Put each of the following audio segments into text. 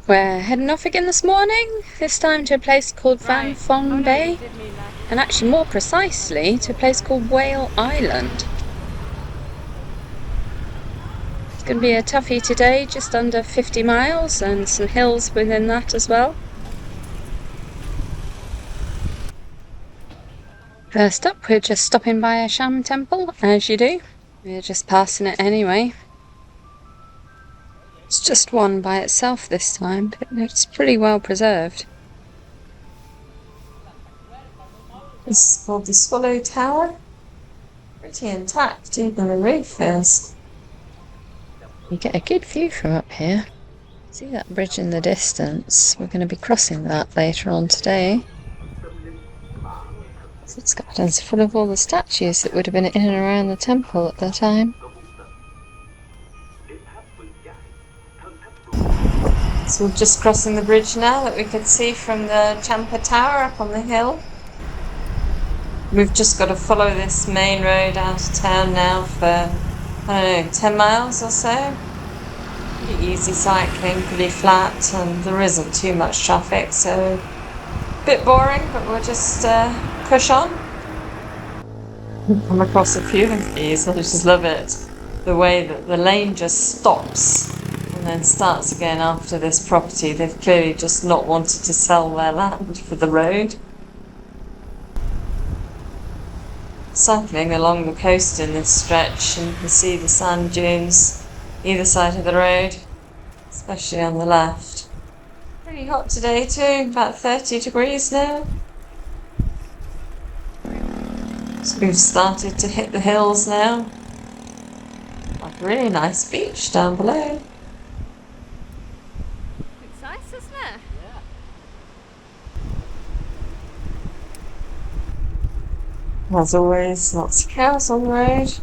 We're heading off again this morning, this time to a place called Phong Bay, and actually more precisely to a place called Whale Island. It's going to be a toughie today, just under 50 miles and some hills within that as well. First up, we're just stopping by a sham temple, as you do. We're just passing it anyway. It's just one by itself this time, but it's pretty well preserved. This is called the Swallow Tower. Pretty intact, even the roof is. You get a good view from up here. See that bridge in the distance? We're going to be crossing that later on today. This garden's full of all the statues that would have been in and around the temple at the time. So we're just crossing the bridge now that we could see from the Champa Tower up on the hill. We've just got to follow this main road out of town now for, I don't know, 10 miles or so. Pretty easy cycling, pretty flat, and there isn't too much traffic, so a bit boring, but we'll just push on. Come across a few of these, I just love it. The way that the lane just stops and then starts again after this property. They've clearly just not wanted to sell their land for the road. Cycling along the coast in this stretch, and you can see the sand dunes either side of the road, especially on the left. Pretty hot today too, about 30 degrees now. So we've started to hit the hills now. Like a really nice beach down below. It's nice, isn't it? Yeah. As always, lots of cows on the road.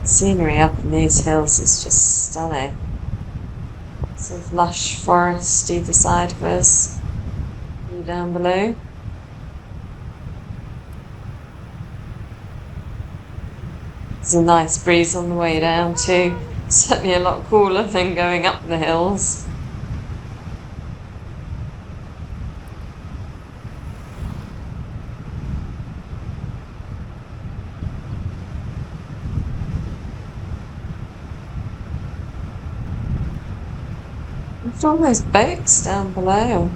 Scenery up in these hills is just stunning. Sort of lush forest either side of us, and down below. There's a nice breeze on the way down too. Certainly a lot cooler than going up the hills. Look at all those boats down below.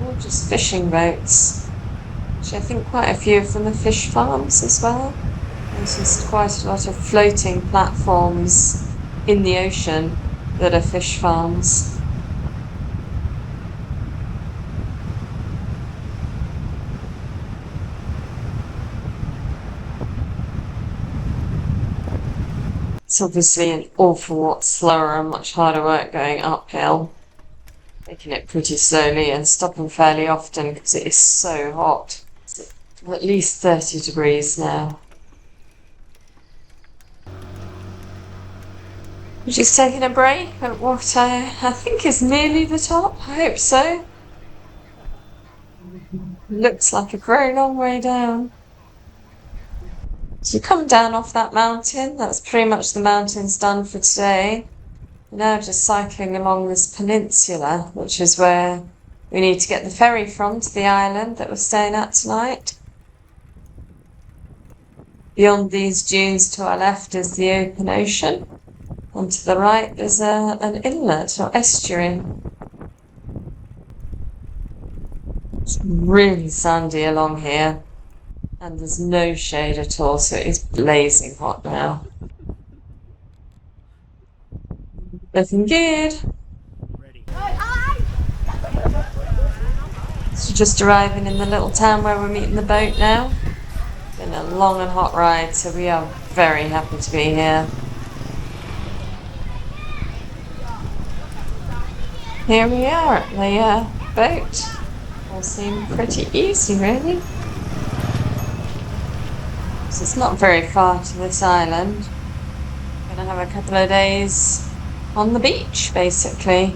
All just fishing boats. Actually, I think quite a few of them are fish farms as well. There's just quite a lot of floating platforms in the ocean that are fish farms. It's obviously an awful lot slower and much harder work going uphill. Taking it pretty slowly and stopping fairly often because it is so hot. It's at least 30 degrees now. We're just taking a break at what I think is nearly the top. I hope so. Looks like a very long way down. So you come down off that mountain, that's pretty much the mountains done for today. We're now just cycling along this peninsula, which is where we need to get the ferry from to the island that we're staying at tonight. Beyond these dunes to our left is the open ocean. And to the right there's an inlet or estuary. It's really sandy along here. And there's no shade at all, so it is blazing hot now. Looking good. So just arriving in the little town where we're meeting the boat now. Been a long and hot ride, so we are very happy to be here. Here we are at the boat. All seemed pretty easy, really. So it's not very far to this island. Gonna have a couple of days on the beach, basically.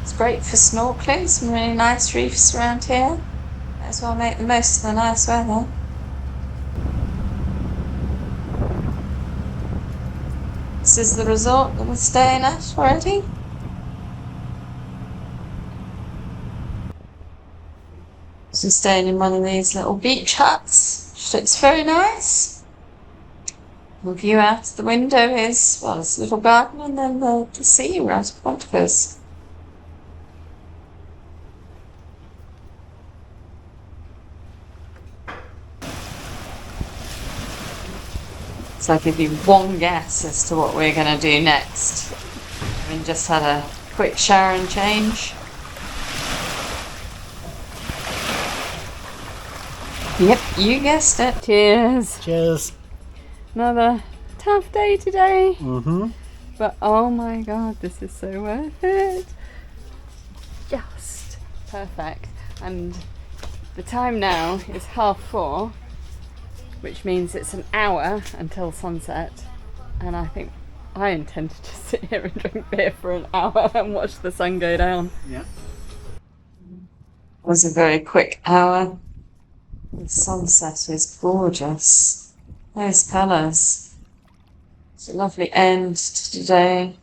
It's great for snorkeling, some really nice reefs around here. Might as well make the most of the nice weather. This is the resort that we're staying at already. So we're staying in one of these little beach huts, which looks very nice. The view out the window is, well, it's a little garden and then the sea right in front of us. So I'll give you one guess as to what we're going to do next. Having just had a quick shower and change. Yep, you guessed it. Cheers. Cheers. Another tough day today. Mm-hmm. But oh my god, this is so worth it. Just perfect. And the time now is 4:30, which means it's an hour until sunset. And I think I intend to just sit here and drink beer for an hour and watch the sun go down. Yeah. It was a very quick hour. The sunset is gorgeous. Those colours. It's a lovely end to today.